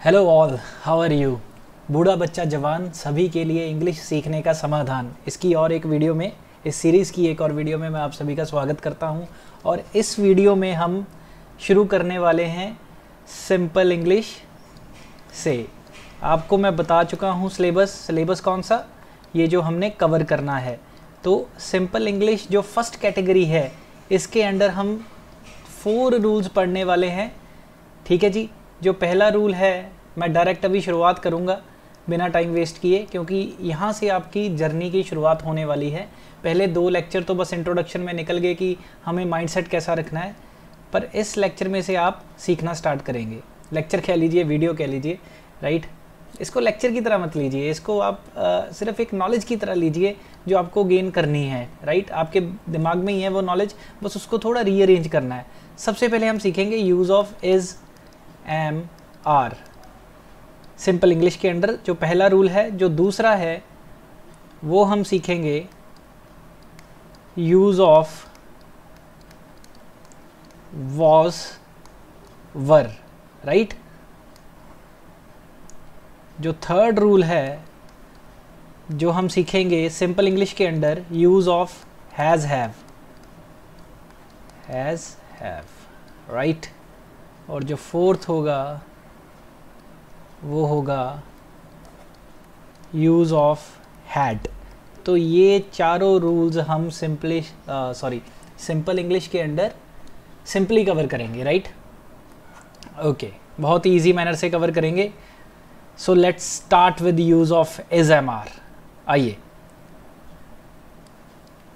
Hello all, how are you. बूढ़ा बच्चा जवान सभी के लिए इंग्लिश सीखने का समाधान, इसकी और एक वीडियो में, इस सीरीज़ की एक और वीडियो में मैं आप सभी का स्वागत करता हूं। और इस वीडियो में हम शुरू करने वाले हैं सिंपल इंग्लिश से। आपको मैं बता चुका हूं सिलेबस कौन सा, ये जो हमने कवर करना है। तो सिंपल इंग्लिश जो फर्स्ट कैटेगरी है, इसके अंडर हम 4 रूल्स पढ़ने वाले हैं। ठीक है जी। जो पहला रूल है, मैं डायरेक्ट अभी शुरुआत करूंगा बिना टाइम वेस्ट किए, क्योंकि यहाँ से आपकी जर्नी की शुरुआत होने वाली है। पहले 2 लेक्चर तो बस इंट्रोडक्शन में निकल गए कि हमें माइंडसेट कैसा रखना है, पर इस लेक्चर में से आप सीखना स्टार्ट करेंगे। लेक्चर कह लीजिए, वीडियो कह लीजिए, राइट। इसको लेक्चर की तरह मत लीजिए, इसको आप सिर्फ एक नॉलेज की तरह लीजिए जो आपको गेन करनी है, राइट। आपके दिमाग में ही है वो नॉलेज, बस उसको थोड़ा रीअरेंज करना है। सबसे पहले हम सीखेंगे use of is, am, are simple English के अंडर, जो पहला रूल है। जो दूसरा है वो हम सीखेंगे use of was, were, right. जो थर्ड रूल है जो हम सीखेंगे सिंपल इंग्लिश के under, use of has, have, right. और जो फोर्थ होगा वो होगा यूज़ ऑफ हैड। तो ये चारों रूल्स हम सिंपल इंग्लिश के अंडर सिंपली कवर करेंगे, राइट। ओके, बहुत ही ईजी मैनर से कवर करेंगे। So let's start with use of is, am, are. आइए,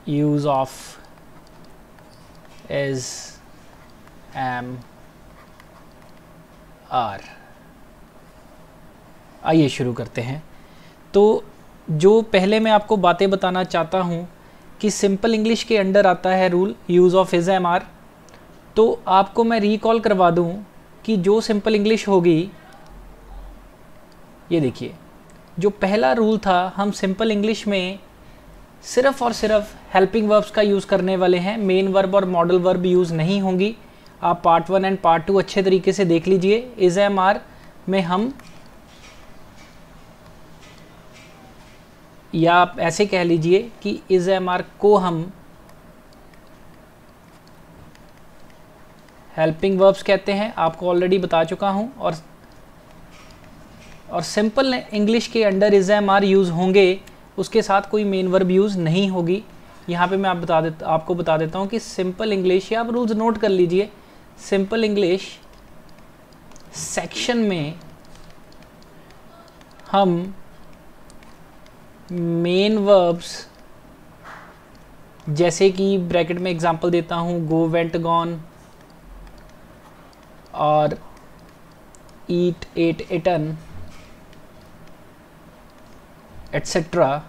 use of is, am, are. आइए शुरू करते हैं। तो जो पहले मैं आपको बातें बताना चाहता हूँ कि सिंपल इंग्लिश के अंडर आता है rule use of is, am, are. तो आपको मैं रिकॉल करवा दूँ कि जो सिंपल इंग्लिश होगी, ये देखिए, जो पहला रूल था, हम सिंपल इंग्लिश में सिर्फ़ और सिर्फ हेल्पिंग वर्ब्स का यूज़ करने वाले हैं। मेन वर्ब और मॉडल वर्ब यूज़ नहीं होंगी। आप पार्ट 1 एंड पार्ट 2 अच्छे तरीके से देख लीजिए। इज़, एम, आर में हम, या आप ऐसे कह लीजिए कि इज़, एम, आर को हम हेल्पिंग वर्ब्स कहते हैं, आपको ऑलरेडी बता चुका हूं। और सिंपल इंग्लिश के under is, am, are use होंगे, उसके साथ कोई मेन वर्ब यूज़ नहीं होगी। यहाँ पे मैं आपको बता देता हूँ कि सिंपल इंग्लिश, या आप रूल्स नोट कर लीजिए। सिंपल इंग्लिश सेक्शन में हम मेन वर्ब्स, जैसे कि ब्रैकेट में एग्जांपल देता हूँ, गो, वेंट, गॉन, और ईट, एट, इटन, एटसेट्रा।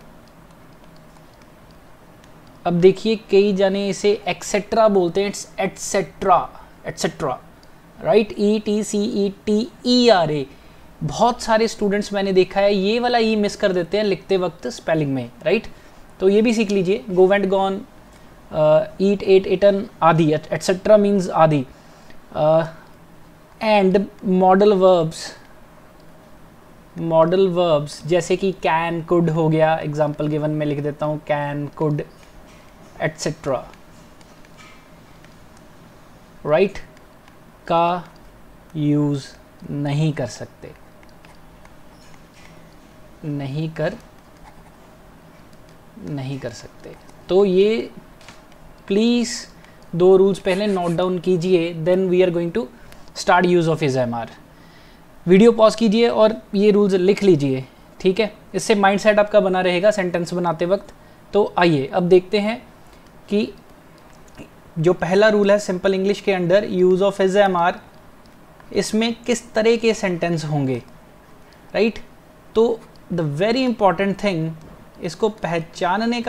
अब देखिए, कई जाने इसे एक्सेट्रा बोलते हैं, इट्स एटसेट्रा, राइट। ETCETERA। बहुत सारे स्टूडेंट्स मैंने देखा है ये वाला ई मिस कर देते हैं लिखते वक्त स्पेलिंग में, राइट। तो ये भी सीख लीजिए, गो, वेंट, गॉन, ईट, एट, इटन आदि, एटसेट्रा मीन्स आदि। एंड मॉडल वर्ब्स जैसे कि कैन, कुड हो गया, एग्जाम्पल गिवन में लिख देता हूँ, कैन, कुड, एटसेट्रा, राइट, का यूज़ नहीं कर सकते, नहीं कर सकते। तो ये प्लीज़ 2 रूल्स पहले नोट डाउन कीजिए, then we are going to start use of is, am, are. Video pause कीजिए और ये रूल्स लिख लीजिए, ठीक है। इससे माइंडसेट आपका बना रहेगा सेंटेंस बनाते वक्त। तो आइए अब देखते हैं कि जो पहला रूल है सिंपल इंग्लिश के under, use of is, am, are, इसमें किस तरह के सेंटेंस होंगे, राइट। तो द वेरी इंपॉर्टेंट थिंग, इसको पहचानने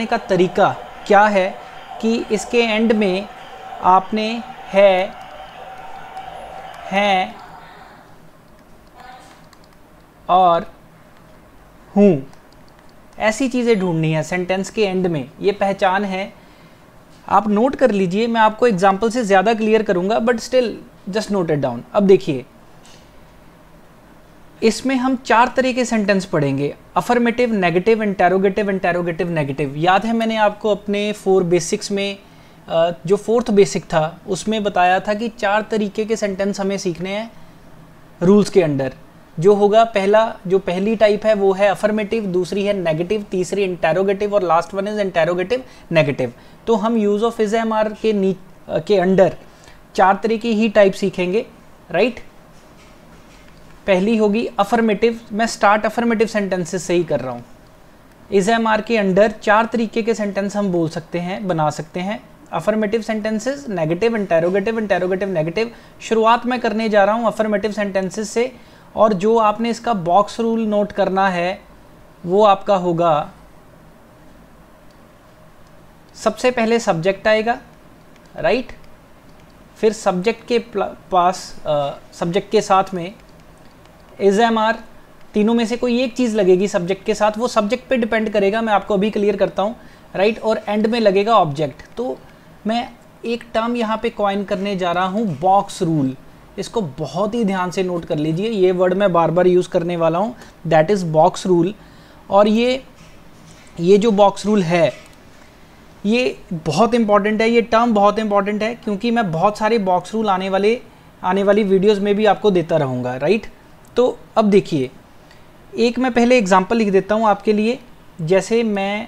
का तरीका क्या है कि इसके एंड में आपने है, और हूँ, ऐसी चीज़ें ढूंढनी है सेंटेंस के एंड में। ये पहचान है, आप नोट कर लीजिए। मैं आपको एग्जाम्पल से ज़्यादा क्लियर करूँगा, but still just note it down. अब देखिए इसमें हम 4 तरह के सेंटेंस पढ़ेंगे, affirmative, negative, interrogative, interrogative negative. याद है मैंने आपको अपने 4 बेसिक्स में जो 4th बेसिक था उसमें बताया था कि 4 तरीके के सेंटेंस हमें सीखने हैं रूल्स के अंडर। जो होगा जो पहली टाइप है वो है अफर्मेटिव, दूसरी है नेगेटिव, तीसरी इंटेरोगेटिव और last one is interrogative negative. तो हम use of is am are के अंडर 4 तरह की ही टाइप सीखेंगे, राइट। पहली होगी अफर्मेटिव। मैं स्टार्ट अफर्मेटिव सेंटेंसेस से ही कर रहा हूँ। इज एम आर के अंडर 4 तरीके के सेंटेंस हम बोल सकते हैं, बना सकते हैं। Affirmative sentences, negative, interrogative, interrogative negative. शुरुआत मैं करने जा रहा हूँ अफर्मेटिव सेंटेंसेस से, और जो आपने इसका बॉक्स रूल नोट करना है वो आपका होगा, सबसे पहले सब्जेक्ट आएगा, राइट। फिर सब्जेक्ट के पास सब्जेक्ट के साथ में इज एम आर, तीनों में से कोई एक चीज़ लगेगी सब्जेक्ट के साथ, वो सब्जेक्ट पे डिपेंड करेगा, मैं आपको अभी क्लियर करता हूँ, राइट। और एंड में लगेगा ऑब्जेक्ट। तो मैं एक टर्म यहाँ पे कॉइन करने जा रहा हूँ, बॉक्स रूल। इसको बहुत ही ध्यान से नोट कर लीजिए, ये वर्ड मैं बार बार यूज़ करने वाला हूँ, दैट इज़ बॉक्स रूल। और ये जो बॉक्स रूल है ये बहुत इंपॉर्टेंट है, ये टर्म बहुत इंपॉर्टेंट है, क्योंकि मैं बहुत सारे बॉक्स रूल आने वाली वीडियोज़ में भी आपको देता रहूँगा, राइट। तो अब देखिए एक मैं पहले एग्जाम्पल लिख देता हूँ आपके लिए। जैसे मैं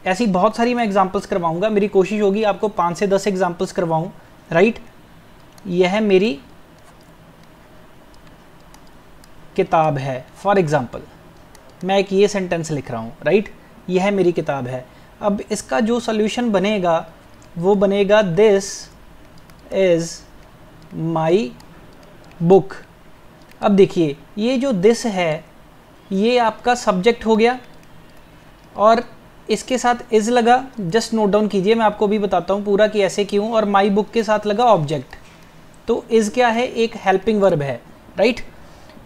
ऐसी बहुत सारी मैं एग्जाम्पल्स करवाऊँगा, मेरी कोशिश होगी आपको 5 से 10 एग्जाम्पल्स करवाऊँ, राइट। यह मेरी किताब है, फॉर एग्ज़ाम्पल मैं एक ये सेंटेंस लिख रहा हूँ, राइट। यह मेरी किताब है। अब इसका जो सॉल्यूशन बनेगा वो बनेगा दिस इज़ माई बुक। अब देखिए ये जो दिस है ये आपका सब्जेक्ट हो गया और इसके साथ इज़ लगा, जस्ट नोट डाउन कीजिए, मैं आपको भी बताता हूँ पूरा कि ऐसे क्यों। और माई बुक के साथ लगा ऑब्जेक्ट। तो इज़ क्या है, एक हेल्पिंग वर्ब है, राइट।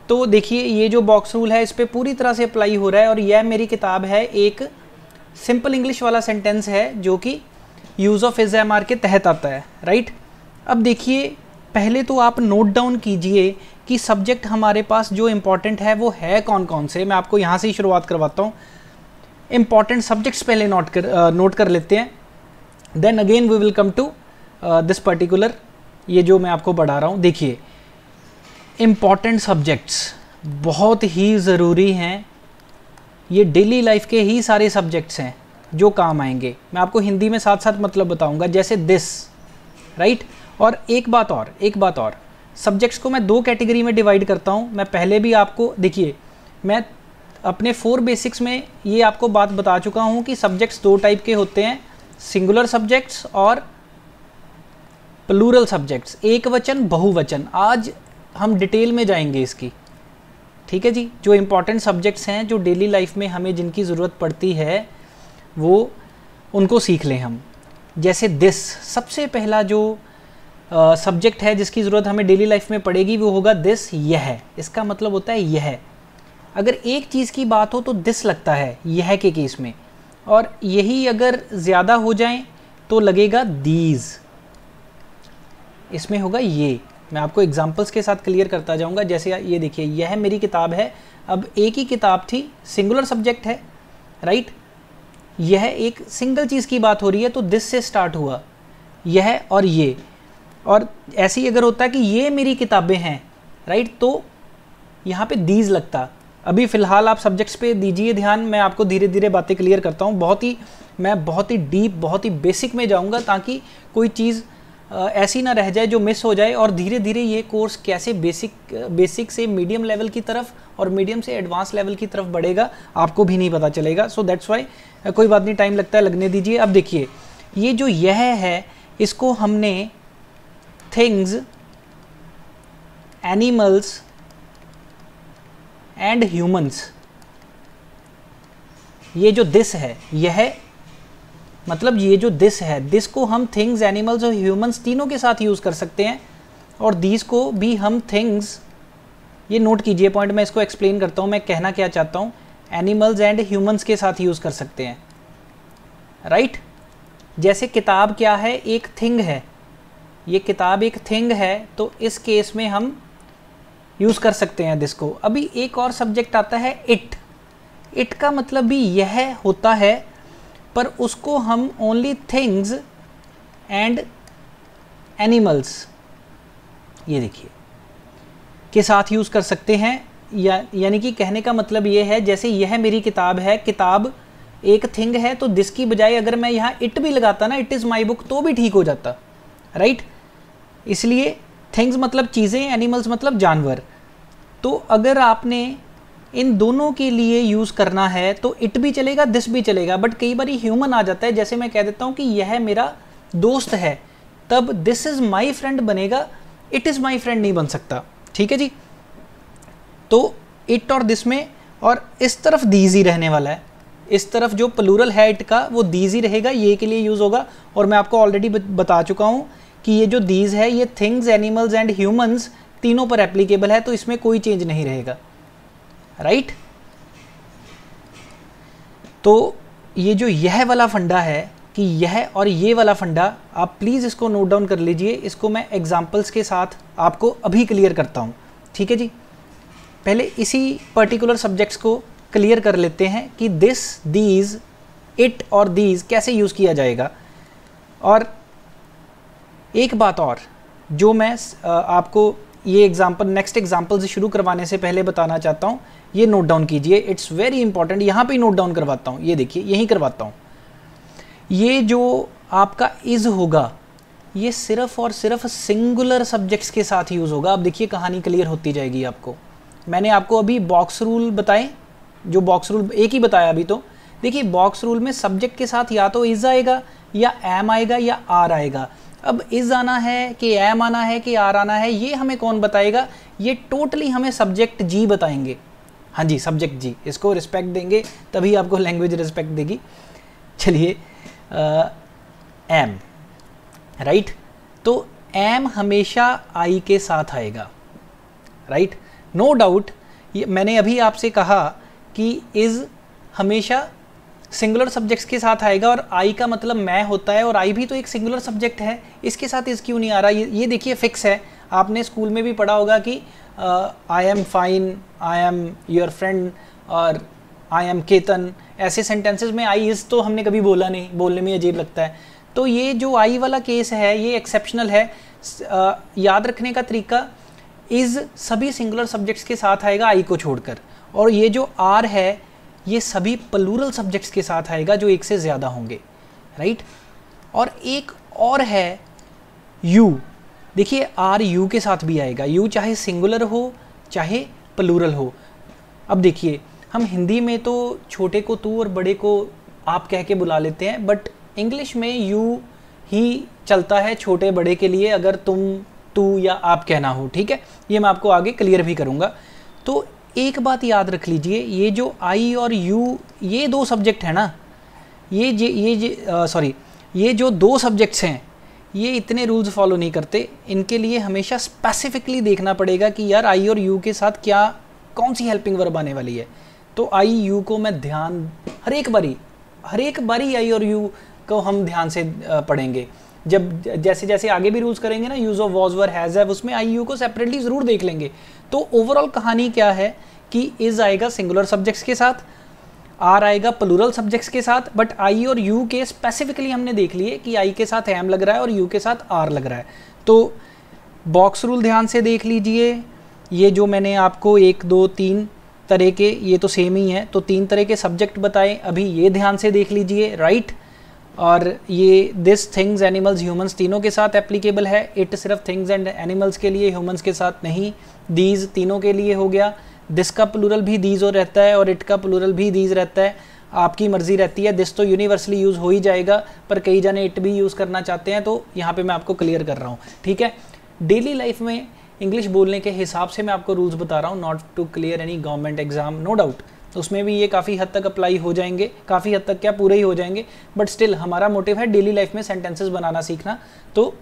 तो देखिए ये जो बॉक्स रूल है इस पर पूरी तरह से अप्लाई हो रहा है। और यह मेरी किताब है एक सिंपल इंग्लिश वाला सेंटेंस है जो कि use of is am are के तहत आता है, राइट। अब देखिए पहले तो आप नोट डाउन कीजिए कि सब्जेक्ट हमारे पास जो इम्पॉर्टेंट है वो है कौन कौन से। मैं आपको यहाँ से ही शुरुआत करवाता हूँ। इम्पॉर्टेंट सब्जेक्ट्स पहले नोट कर लेते हैं, then again we will come to this particular, ये जो मैं आपको पढ़ा रहा हूँ। देखिए इम्पॉर्टेंट सब्जेक्ट्स बहुत ही ज़रूरी हैं, ये डेली लाइफ के ही सारे सब्जेक्ट्स हैं जो काम आएंगे। मैं आपको हिंदी में साथ साथ मतलब बताऊंगा, जैसे दिस, राइट। और एक बात और सब्जेक्ट्स को मैं 2 कैटेगरी में डिवाइड करता हूँ। मैं पहले भी आपको देखिए, मैं अपने 4 बेसिक्स में ये आपको बात बता चुका हूँ कि सब्जेक्ट्स 2 टाइप के होते हैं, सिंगुलर सब्जेक्ट्स और प्लूरल सब्जेक्ट्स, एक वचन बहुवचन। आज हम डिटेल में जाएंगे इसकी, ठीक है जी। जो इम्पॉर्टेंट सब्जेक्ट्स हैं, जो डेली लाइफ में हमें जिनकी ज़रूरत पड़ती है, वो उनको सीख लें हम। जैसे दिस, सबसे पहला जो सब्जेक्ट है जिसकी ज़रूरत हमें डेली लाइफ में पड़ेगी वो होगा दिस, यह। इसका मतलब होता है यह। अगर एक चीज़ की बात हो तो दिस लगता है यह के केस में, और यही अगर ज़्यादा हो जाए तो लगेगा दीज, इसमें होगा ये। मैं आपको एग्जांपल्स के साथ क्लियर करता जाऊंगा। जैसे ये देखिए, यह मेरी किताब है। अब एक ही किताब थी, सिंगुलर सब्जेक्ट है, राइट। यह एक सिंगल चीज़ की बात हो रही है तो दिस से स्टार्ट हुआ, यह और ये। और ऐसे ही अगर होता है कि ये मेरी किताबें हैं, राइट, तो यहाँ पे दीज लगता। अभी फ़िलहाल आप सब्जेक्ट्स पे दीजिए ध्यान, मैं आपको धीरे धीरे बातें क्लियर करता हूँ। मैं बहुत ही डीप, बहुत ही बेसिक में जाऊँगा ताकि कोई चीज़ ऐसी ना रह जाए जो मिस हो जाए। और धीरे धीरे ये कोर्स कैसे बेसिक से मीडियम लेवल की तरफ और मीडियम से एडवांस लेवल की तरफ बढ़ेगा आपको भी नहीं पता चलेगा। सो दैट्स वाई, कोई बात नहीं, टाइम लगता है, लगने दीजिए। अब देखिए ये जो यह है, इसको हमने थिंग्स, एनिमल्स एंड ह्यूमंस, ये जो दिस है, यह मतलब ये जो दिस है, दिस को हम थिंग्स, एनिमल्स और ह्यूमंस तीनों के साथ यूज़ कर सकते हैं। और दीज को भी हम थिंग्स, ये नोट कीजिए पॉइंट, मैं इसको एक्सप्लेन करता हूँ मैं कहना क्या चाहता हूँ, एनिमल्स एंड ह्यूमंस के साथ यूज़ कर सकते हैं, राइट। जैसे किताब क्या है, एक थिंग है, ये किताब एक थिंग है, तो इस केस में हम यूज़ कर सकते हैं दिस को। अभी एक और सब्जेक्ट आता है इट। इट का मतलब भी यह होता है, पर उसको हम ओनली थिंग्स एंड एनिमल्स, ये देखिए, के साथ यूज़ कर सकते हैं। यानी कि कहने का मतलब ये है, जैसे यह मेरी किताब है, किताब एक थिंग है, तो दिस की बजाय अगर मैं यहाँ इट भी लगाता ना, इट इज़ माई बुक, तो भी ठीक हो जाता, राइट। इसलिए थिंग्स मतलब चीज़ें, एनिमल्स मतलब जानवर। तो अगर आपने इन दोनों के लिए यूज़ करना है तो इट भी चलेगा, दिस भी चलेगा, बट कई बार ह्यूमन आ जाता है। जैसे मैं कह देता हूँ कि यह मेरा दोस्त है, तब दिस इज़ माई फ्रेंड बनेगा, इट इज़ माई फ्रेंड नहीं बन सकता, ठीक है जी। तो इट और दिस में, और इस तरफ दीज ही रहने वाला है, इस तरफ जो प्लूरल है इट का वो दीज ही रहेगा, ये के लिए यूज़ होगा। और मैं आपको ऑलरेडी बता चुका हूँ कि ये जो दीज है ये थिंग्स, एनिमल्स एंड ह्यूमंस तीनों पर एप्लीकेबल है, तो इसमें कोई चेंज नहीं रहेगा, राइट। तो ये जो यह वाला फंडा है कि यह और ये वाला फंडा, आप प्लीज़ इसको नोट डाउन कर लीजिए। इसको मैं एग्जांपल्स के साथ आपको अभी क्लियर करता हूँ, ठीक है जी। पहले इसी पर्टिकुलर सब्जेक्ट्स को क्लियर कर लेते हैं कि दिस, दीज, इट और दीज कैसे यूज़ किया जाएगा। और एक बात और जो मैं आपको ये एग्जाम्पल, नेक्स्ट एग्जाम्पल से शुरू करवाने से पहले बताना चाहता हूँ, ये नोट डाउन कीजिए, इट्स वेरी इंपॉर्टेंट। यहाँ पे नोट डाउन करवाता हूँ, ये देखिए यहीं करवाता हूँ। ये जो आपका इज़ होगा, ये सिर्फ और सिर्फ सिंगुलर सब्जेक्ट्स के साथ यूज़ होगा। अब देखिए कहानी क्लियर होती जाएगी आपको। मैंने आपको अभी बॉक्स रूल बताए, जो बॉक्स रूल एक ही बताया अभी। तो देखिए बॉक्स रूल में सब्जेक्ट के साथ या तो इज़ आएगा, या एम आएगा, या आर आएगा। अब इज़ आना है कि एम आना है कि आर आना है, ये हमें कौन बताएगा? ये टोटली हमें सब्जेक्ट जी बताएंगे। हाँ जी, सब्जेक्ट जी, इसको रिस्पेक्ट देंगे तभी आपको लैंग्वेज रिस्पेक्ट देगी। चलिए एम, राइट। तो एम हमेशा आई के साथ आएगा, राइट, नो डाउट। ये मैंने अभी आपसे कहा कि इज़ हमेशा सिंगुलर सब्जेक्ट्स के साथ आएगा, और आई का मतलब मैं होता है, और आई भी तो एक सिंगुलर सब्जेक्ट है, इसके साथ इज़ क्यों नहीं आ रहा? ये देखिए फिक्स है। आपने स्कूल में भी पढ़ा होगा कि I am fine, I am your friend, और आई एम केतन। ऐसे सेंटेंसेस में आई इज़ तो हमने कभी बोला नहीं, बोलने में अजीब लगता है। तो ये जो आई वाला केस है ये एक्सेप्शनल है। याद रखने का तरीका, इज़ सभी सिंगुलर सब्जेक्ट्स के साथ आएगा आई को छोड़कर, और ये जो आर है ये सभी प्लूरल सब्जेक्ट्स के साथ आएगा जो एक से ज़्यादा होंगे, राइट। और एक और है यू। देखिए आर यू के साथ भी आएगा, यू चाहे सिंगुलर हो चाहे प्लूरल हो। अब देखिए हम हिंदी में तो छोटे को तू और बड़े को आप कह के बुला लेते हैं, बट इंग्लिश में यू ही चलता है छोटे बड़े के लिए, अगर तुम, तू या आप कहना हो, ठीक है। ये मैं आपको आगे क्लियर भी करूँगा। तो एक बात याद रख लीजिए, ये जो आई और यू, ये दो सब्जेक्ट है ना, ये जो दो सब्जेक्ट्स हैं, ये इतने रूल्स फॉलो नहीं करते। इनके लिए हमेशा स्पेसिफिकली देखना पड़ेगा कि यार आई और यू के साथ क्या, कौन सी हेल्पिंग वर्ब आने वाली है। तो आई यू को मैं ध्यान, हर एक बारी आई और यू को हम ध्यान से पढ़ेंगे। जब जैसे जैसे आगे भी रूल्स करेंगे ना, use of was, were, has, have, उसमें आई यू को सेपरेटली ज़रूर देख लेंगे। तो ओवरऑल कहानी क्या है कि इज़ आएगा सिंगुलर सब्जेक्ट्स के साथ, आर आएगा प्लूरल सब्जेक्ट्स के साथ, बट आई और यू के स्पेसिफिकली हमने देख लिए कि आई के साथ एम लग रहा है और यू के साथ आर लग रहा है। तो बॉक्स रूल ध्यान से देख लीजिए। ये जो मैंने आपको 1 2 3 तरह के, ये तो सेम ही है, तो 3 तरह के सब्जेक्ट बताए, अभी ये ध्यान से देख लीजिए, राइट। और ये दिस, थिंग्स, एनिमल्स, ह्यूमंस तीनों के साथ एप्लीकेबल है। इट सिर्फ थिंग्स एंड एनिमल्स के लिए, ह्यूमंस के साथ नहीं। दीज तीनों के लिए हो गया। दिस का प्लूरल भी दीज हो रहता है, और इट का प्लूरल भी दीज रहता है। आपकी मर्जी रहती है। दिस तो यूनिवर्सली यूज़ हो ही जाएगा, पर कई जने इट भी यूज़ करना चाहते हैं, तो यहाँ पे मैं आपको क्लियर कर रहा हूँ, ठीक है। डेली लाइफ में इंग्लिश बोलने के हिसाब से मैं आपको रूल्स बता रहा हूँ, not to clear any government exam, no doubt. उसमें भी ये काफ़ी हद तक अप्लाई हो जाएंगे, काफ़ी हद तक क्या पूरे ही हो जाएंगे, बट स्टिल हमारा मोटिव है डेली लाइफ में सेंटेंसेस बनाना सीखना। तो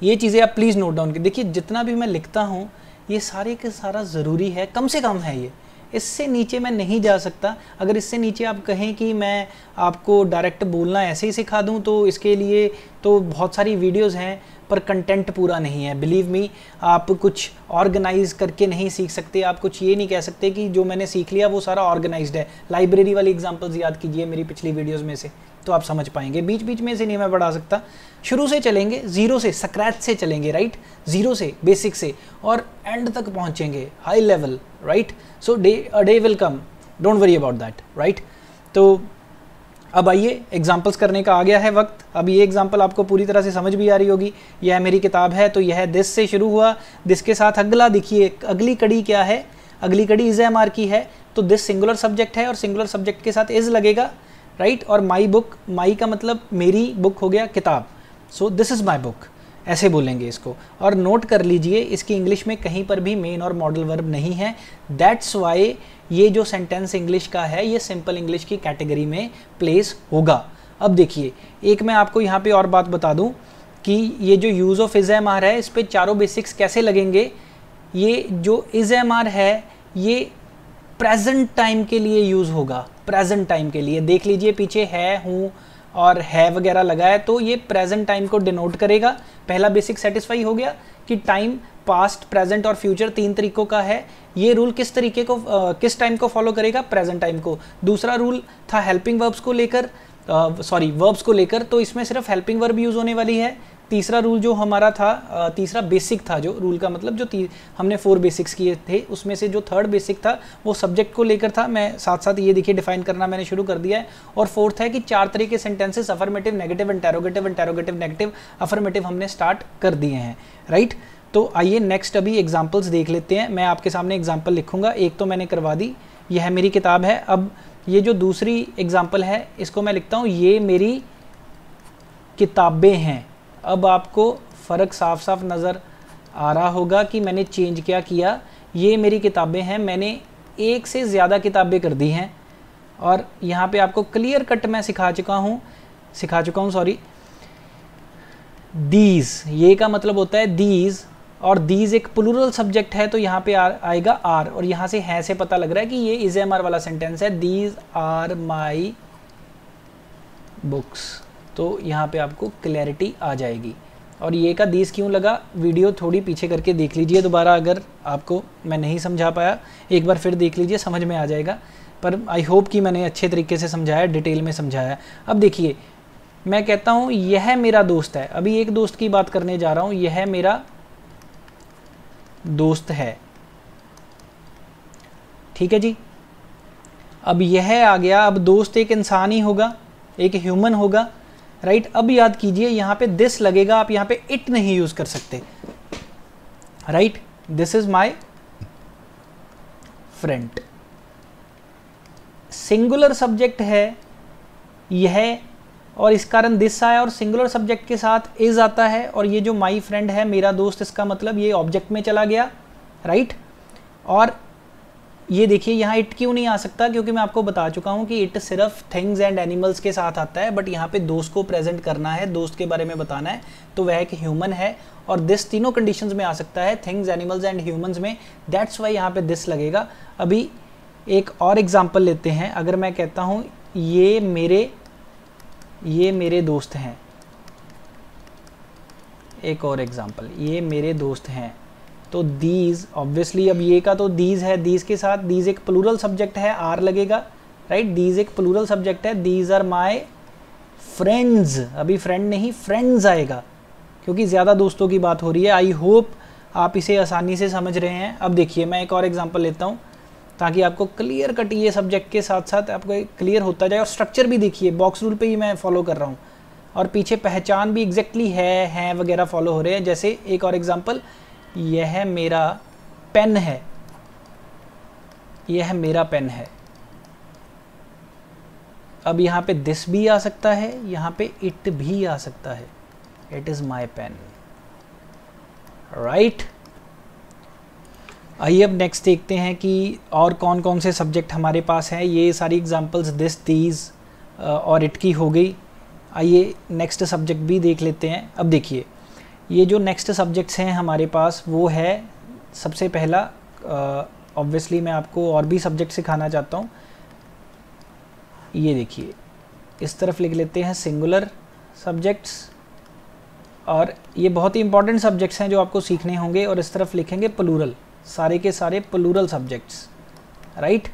ये चीज़ें आप प्लीज़ नोट डाउन की। देखिए जितना भी मैं लिखता हूँ ये सारे के सारा ज़रूरी है, कम से कम है, इससे नीचे मैं नहीं जा सकता। अगर इससे नीचे आप कहें कि मैं आपको डायरेक्ट बोलना ऐसे ही सिखा दूं तो इसके लिए तो बहुत सारी वीडियोस हैं, पर कंटेंट पूरा नहीं है। बिलीव मी, आप कुछ ऑर्गेनाइज करके नहीं सीख सकते। आप कुछ ये नहीं कह सकते कि जो मैंने सीख लिया वो सारा ऑर्गेनाइज्ड है। लाइब्रेरी वाली एग्जांपल्स याद कीजिए मेरी पिछली वीडियोस में से, तो आप समझ पाएंगे। बीच बीच में से नहीं मैं बढ़ा सकता। शुरू से चलेंगे, जीरो से, स्क्रैच से चलेंगे, राइट, जीरो से, बेसिक से, और एंड तक पहुंचेंगे, high level, right. So a day will come, don't worry about that, right. तो अब आइए एग्जाम्पल्स करने का आ गया है वक्त। अब ये एग्जाम्पल आपको पूरी तरह से समझ भी आ रही होगी। यह मेरी किताब है, तो यह दिस से शुरू हुआ। दिस के साथ अगला देखिए, अगली कड़ी क्या है, अगली कड़ी इज एम आर की है, तो दिस सिंगुलर सब्जेक्ट है और सिंगुलर सब्जेक्ट के साथ इज लगेगा, राइट। और माई बुक, माई का मतलब मेरी बुक हो गया किताब, so this is my book, ऐसे बोलेंगे इसको। और नोट कर लीजिए इसकी इंग्लिश में कहीं पर भी मेन और मॉडल वर्ब नहीं है। दैट्स वाई ये जो सेंटेंस इंग्लिश का है ये सिंपल इंग्लिश की कैटेगरी में प्लेस होगा। अब देखिए, एक मैं आपको यहाँ पे और बात बता दूँ कि ये जो use of is am are है, इस पे चारों बेसिक्स कैसे लगेंगे। ये जो इज एम आर है ये प्रेजेंट टाइम के लिए यूज़ होगा, प्रेजेंट टाइम के लिए। देख लीजिए पीछे है, हूँ और है वगैरह लगा है, तो ये प्रेजेंट टाइम को डिनोट करेगा। पहला बेसिक सेटिस्फाई हो गया कि टाइम पास्ट, प्रेजेंट और फ्यूचर 3 तरीकों का है। ये रूल किस तरीके को किस टाइम को फॉलो करेगा, प्रेजेंट टाइम को। दूसरा रूल था हेल्पिंग वर्ब्स को लेकर, वर्ब्स को लेकर, तो इसमें सिर्फ हेल्पिंग वर्ब यूज़ होने वाली है। तीसरा रूल जो हमारा था, तीसरा बेसिक था, जो रूल का मतलब जो हमने 4 बेसिक्स किए थे उसमें से जो थर्ड बेसिक था वो सब्जेक्ट को लेकर था। मैं साथ साथ ये देखिए डिफाइन करना मैंने शुरू कर दिया है। और फोर्थ है कि 4 तरह के sentences, affirmative, negative, interrogative, interrogative, negative, affirmative हमने स्टार्ट कर दिए हैं, राइट। तो आइए नेक्स्ट अभी एग्जाम्पल्स देख लेते हैं। मैं आपके सामने एग्जाम्पल लिखूंगा, एक तो मैंने करवा दी, यह मेरी किताब है। अब ये जो दूसरी एग्जाम्पल है इसको मैं लिखता हूँ, ये मेरी किताबें हैं। अब आपको फ़र्क साफ साफ नज़र आ रहा होगा कि मैंने चेंज क्या किया। ये मेरी किताबें हैं, मैंने एक से ज़्यादा किताबें कर दी हैं। और यहाँ पे आपको क्लियर कट मैं सिखा चुका हूँ सॉरी। दीज, ये का मतलब होता है दीज, और दीज एक प्लूरल सब्जेक्ट है, तो यहाँ पे आएगा आर, और यहाँ से है से पता लग रहा है कि ये इज एम आर वाला सेंटेंस है। दीज आर माई बुक्स, तो यहाँ पे आपको क्लैरिटी आ जाएगी। और ये का दीज क्यों लगा, वीडियो थोड़ी पीछे करके देख लीजिए दोबारा, अगर आपको मैं नहीं समझा पाया एक बार फिर देख लीजिए, समझ में आ जाएगा। पर आई होप कि मैंने अच्छे तरीके से समझाया, डिटेल में समझाया। अब देखिए, मैं कहता हूँ यह मेरा दोस्त है। अभी एक दोस्त की बात करने जा रहा हूँ, यह मेरा दोस्त है, ठीक है जी। अब यह आ गया, अब दोस्त एक इंसान ही होगा, एक ह्यूमन होगा, राइट। अब याद कीजिए यहाँ पे दिस लगेगा, आप यहाँ पे इट नहीं यूज कर सकते, right. This is my friend, singular subject है यह, और इस कारण दिस आया, और सिंगुलर सब्जेक्ट के साथ इज आता है। और ये जो माई फ्रेंड है, मेरा दोस्त, इसका मतलब ये ऑब्जेक्ट में चला गया, राइट। और ये देखिए यहाँ इट क्यों नहीं आ सकता, क्योंकि मैं आपको बता चुका हूँ कि इट सिर्फ थिंग्स एंड एनिमल्स के साथ आता है, बट यहाँ पे दोस्त को प्रेजेंट करना है, दोस्त के बारे में बताना है, तो वह एक ह्यूमन है। और दिस तीनों कंडीशंस में आ सकता है, थिंग्स, एनिमल्स एंड ह्यूमंस में। दैट्स वाई यहाँ पे दिस लगेगा। अभी एक और एग्जाम्पल लेते हैं। अगर मैं कहता हूँ ये मेरे दोस्त हैं, एक और एग्जाम्पल, ये मेरे दोस्त हैं, तो दीज, ऑब्वियसली अब ये का तो दीज है, दीज के साथ दीज एक प्लूरल सब्जेक्ट है, आर लगेगा, राइट। दीज एक प्लूरल सब्जेक्ट है, दीज आर माई फ्रेंड्स, अभी फ्रेंड नहीं फ्रेंड्स आएगा, क्योंकि ज़्यादा दोस्तों की बात हो रही है। आई होप आप इसे आसानी से समझ रहे हैं। अब देखिए मैं एक और एग्जाम्पल लेता हूँ ताकि आपको क्लियर कट ये सब्जेक्ट के साथ साथ आपको क्लियर होता जाए। और स्ट्रक्चर भी देखिए, बॉक्स रूल पे ही मैं फॉलो कर रहा हूँ, और पीछे पहचान भी एग्जैक्टली है वगैरह फॉलो हो रहे हैं। जैसे एक और एग्जाम्पल, यह मेरा पेन है, यह मेरा पेन है। अब यहाँ पे दिस भी आ सकता है, यहाँ पे इट भी आ सकता है, it is my pen, right. आइए अब नेक्स्ट देखते हैं कि और कौन कौन से सब्जेक्ट हमारे पास हैं। ये सारी एग्जांपल्स दिस, दीज और इट की हो गई। आइए नेक्स्ट सब्जेक्ट भी देख लेते हैं। अब देखिए ये जो नेक्स्ट सब्जेक्ट्स हैं हमारे पास वो है सबसे पहला ऑब्वियसली मैं आपको और भी सब्जेक्ट सिखाना चाहता हूँ। ये देखिए, इस तरफ लिख लेते हैं सिंगुलर सब्जेक्ट्स, और ये बहुत ही इंपॉर्टेंट सब्जेक्ट्स हैं जो आपको सीखने होंगे, और इस तरफ लिखेंगे प्लूरल, सारे के सारे प्लूरल सब्जेक्ट्स, राइट।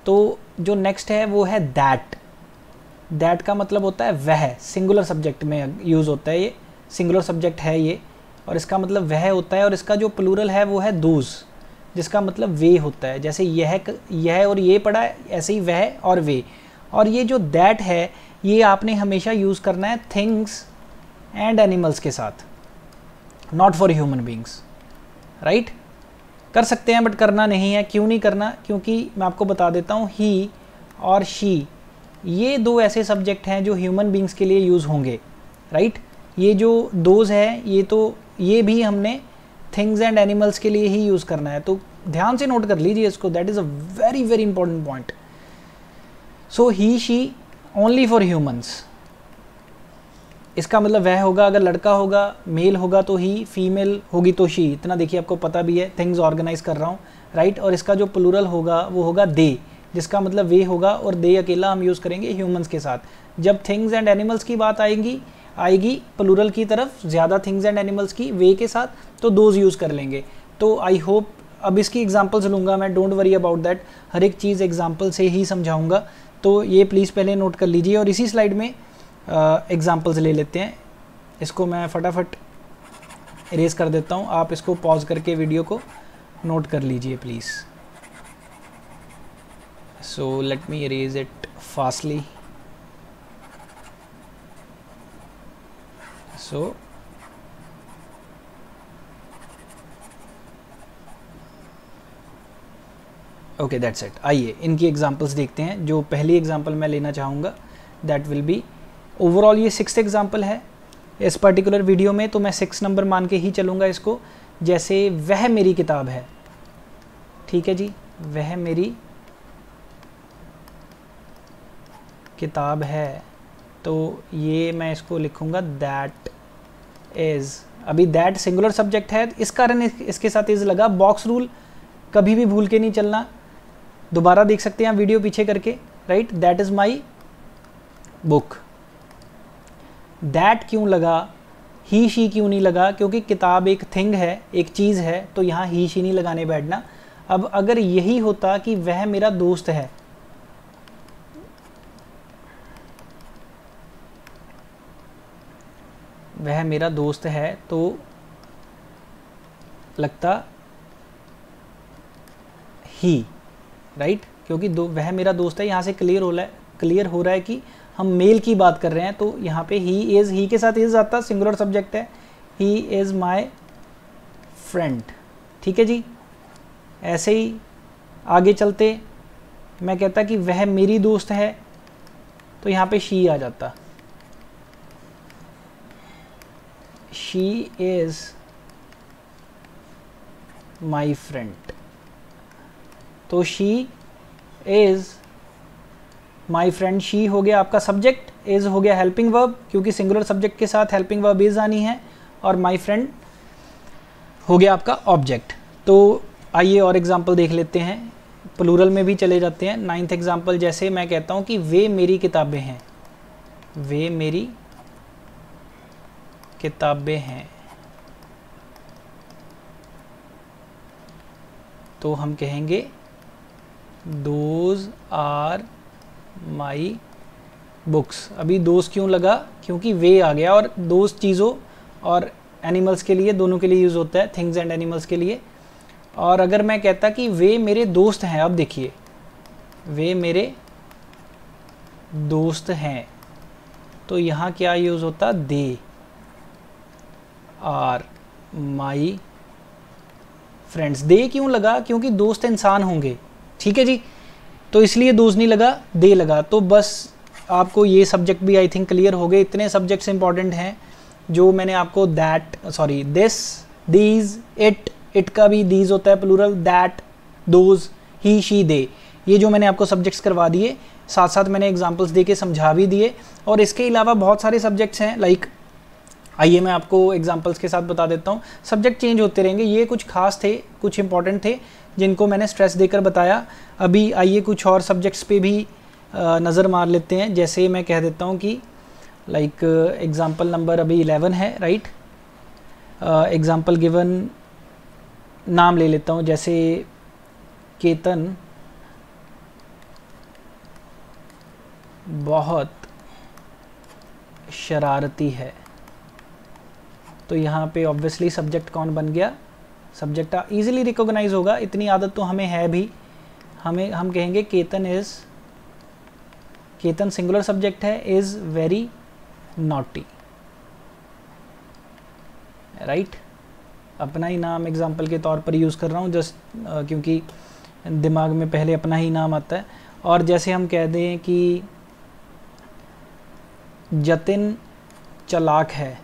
तो जो नेक्स्ट है वो है दैट। दैट का मतलब होता है वह, सिंगुलर सब्जेक्ट में यूज़ होता है, ये सिंगुलर सब्जेक्ट है ये, और इसका मतलब वह होता है, और इसका जो प्लूरल है वो है दोज, जिसका मतलब वे होता है। जैसे यह और ये पढ़ा है, ऐसे ही वह और वे। और ये जो दैट है ये आपने हमेशा यूज़ करना है थिंग्स एंड एनिमल्स के साथ, not for human beings, right. कर सकते हैं बट करना नहीं है। क्यों नहीं करना? क्योंकि मैं आपको बता देता हूँ, ही और शी ये दो ऐसे सब्जेक्ट हैं जो ह्यूमन बींग्स के लिए यूज़ होंगे, राइट। ये जो दोज है ये भी हमने थिंग्स एंड एनिमल्स के लिए ही यूज़ करना है, तो ध्यान से नोट कर लीजिए इसको, that is a very very important point. So he she only for humans, इसका मतलब वह होगा, अगर लड़का होगा, मेल होगा तो ही, फीमेल होगी तो शी। इतना देखिए आपको पता भी है, थिंग्स ऑर्गेनाइज कर रहा हूँ, राइट। और इसका जो प्लूरल होगा वो होगा दे, जिसका मतलब वे होगा, और दे अकेला हम यूज़ करेंगे ह्यूमंस के साथ। जब थिंग्स एंड एनिमल्स की बात आएगी प्लूरल की तरफ, ज़्यादा थिंग्स एंड एनिमल्स की वे के साथ, तो दोज यूज़ कर लेंगे। तो आई होप, अब इसकी एग्जांपल्स लूँगा मैं, डोंट वरी अबाउट दैट, हर एक चीज़ एग्जांपल से ही समझाऊँगा, तो ये प्लीज़ पहले नोट कर लीजिए। और इसी स्लाइड में एग्जांपल्स ले लेते हैं। इसको मैं फटाफट इरेज कर देता हूँ, आप इसको पॉज करके वीडियो को नोट कर लीजिए please. So let me erase it fastly. So okay, that's it. आइए इनकी एग्जांपल्स देखते हैं। जो पहली एग्जांपल मैं लेना चाहूँगा दैट विल बी, ओवरऑल ये 6th एग्जांपल है इस पर्टिकुलर वीडियो में, तो मैं 6 नंबर मान के ही चलूँगा इसको। जैसे वह मेरी किताब है, ठीक है जी, वह मेरी किताब है, तो ये मैं इसको लिखूँगा दैट इज़। अभी दैट सिंगुलर सब्जेक्ट है, इस कारण इसके साथ इज़ लगा। बॉक्स रूल कभी भी भूल के नहीं चलना, दोबारा देख सकते हैं वीडियो पीछे करके, right. That is my book. That क्यों लगा, ही शी क्यों नहीं लगा? क्योंकि किताब एक थिंग है, एक चीज़ है, तो यहाँ ही शी नहीं लगाने बैठना। अब अगर यही होता कि वह मेरा दोस्त है, वह मेरा दोस्त है, तो लगता ही, राइट। क्योंकि वह मेरा दोस्त है, यहाँ से क्लियर हो रहा है कि हम मेल की बात कर रहे हैं, तो यहाँ पे ही इज़, ही के साथ इज़ आता, सिंगुलर सब्जेक्ट है, ही इज़ माई फ्रेंड, ठीक है जी। ऐसे ही आगे चलते, मैं कहता कि वह मेरी दोस्त है, तो यहाँ पे शी आ जाता, शी इज़ माई फ्रेंड। तो she is my friend, she हो गया आपका सब्जेक्ट, इज़ हो गया हेल्पिंग वर्ब, क्योंकि सिंगुलर सब्जेक्ट के साथ हेल्पिंग वर्ब इज़ आनी है, और माई फ्रेंड हो गया आपका ऑब्जेक्ट। तो आइए और एग्जांपल देख लेते हैं, प्लूरल में भी चले जाते हैं। 9th एग्जांपल, जैसे मैं कहता हूँ कि वे मेरी किताबें हैं, वे मेरी किताबें हैं, तो हम कहेंगे दोज आर माई बुक्स। अभी दोस्त क्यों लगा? क्योंकि वे आ गया, और दोस्त चीज़ों और एनिमल्स के लिए, दोनों के लिए यूज़ होता है, थिंग्स एंड एनिमल्स के लिए। और अगर मैं कहता कि वे मेरे दोस्त हैं, अब देखिए वे मेरे दोस्त हैं, तो यहाँ क्या यूज़ होता? They are my friends. दे क्यों लगा? क्योंकि दोस्त इंसान होंगे, ठीक है जी, तो इसलिए दोस्त नहीं लगा, दे लगा। तो बस आपको ये सब्जेक्ट भी आई थिंक क्लियर हो गए। इतने सब्जेक्ट्स इंपॉर्टेंट हैं जो मैंने आपको दिस, दीज, इट का भी दीज होता है plural, that, those, he, she, they, ये जो मैंने आपको सब्जेक्ट्स करवा दिए, साथ साथ मैंने एग्जांपल्स दे के समझा भी दिए। और इसके अलावा बहुत सारे सब्जेक्ट्स हैं, लाइक आइए मैं आपको एग्जांपल्स के साथ बता देता हूँ। सब्जेक्ट चेंज होते रहेंगे, ये कुछ खास थे, कुछ इंपॉर्टेंट थे जिनको मैंने स्ट्रेस देकर बताया। अभी आइए कुछ और सब्जेक्ट्स पे भी नज़र मार लेते हैं। जैसे मैं कह देता हूँ कि लाइक एग्जांपल नंबर अभी 11 है, राइट। एग्जांपल गिवन, नाम ले लेता हूँ, जैसे केतन बहुत शरारती है। तो यहाँ पे ऑब्वियसली सब्जेक्ट कौन बन गया, सब्जेक्ट इजीली रिकॉग्नाइज होगा, इतनी आदत तो हमें है भी। हम कहेंगे केतन सिंगुलर सब्जेक्ट है, इज़ वेरी नॉटी, राइट। अपना ही नाम एग्जाम्पल के तौर पर यूज़ कर रहा हूँ, जस्ट क्योंकि दिमाग में पहले अपना ही नाम आता है। और जैसे हम कह दें कि जतिन चालाक है,